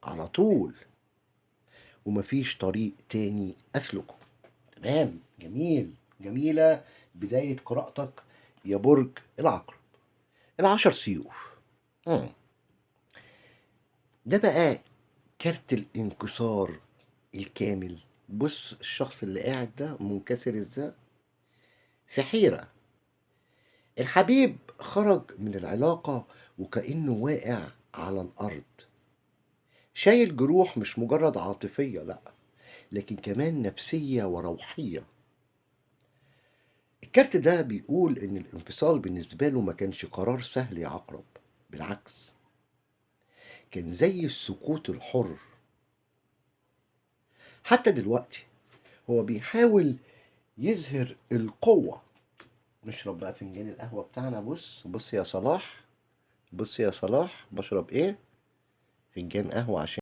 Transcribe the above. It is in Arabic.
على طول، ومفيش طريق تاني أسلكه. تمام، جميل، جميلة بداية قراءتك يا برج العقرب. العشر سيوف. مم. ده بقى كارت الانكسار الكامل. بص الشخص اللي قاعد ده منكسر ازاي، في حيرة. الحبيب خرج من العلاقة وكأنه واقع على الأرض، شايل جروح مش مجرد عاطفية، لأ، لكن كمان نفسية وروحية. الكارت ده بيقول إن الانفصال بالنسبة له ما كانش قرار سهل يا عقرب، بالعكس كان زي السقوط الحر. حتى دلوقتي هو بيحاول يظهر القوة. نشرب بقى فنجان القهوة بتاعنا. بص بص يا صلاح، بص يا صلاح بشرب ايه، فنجان قهوة عشان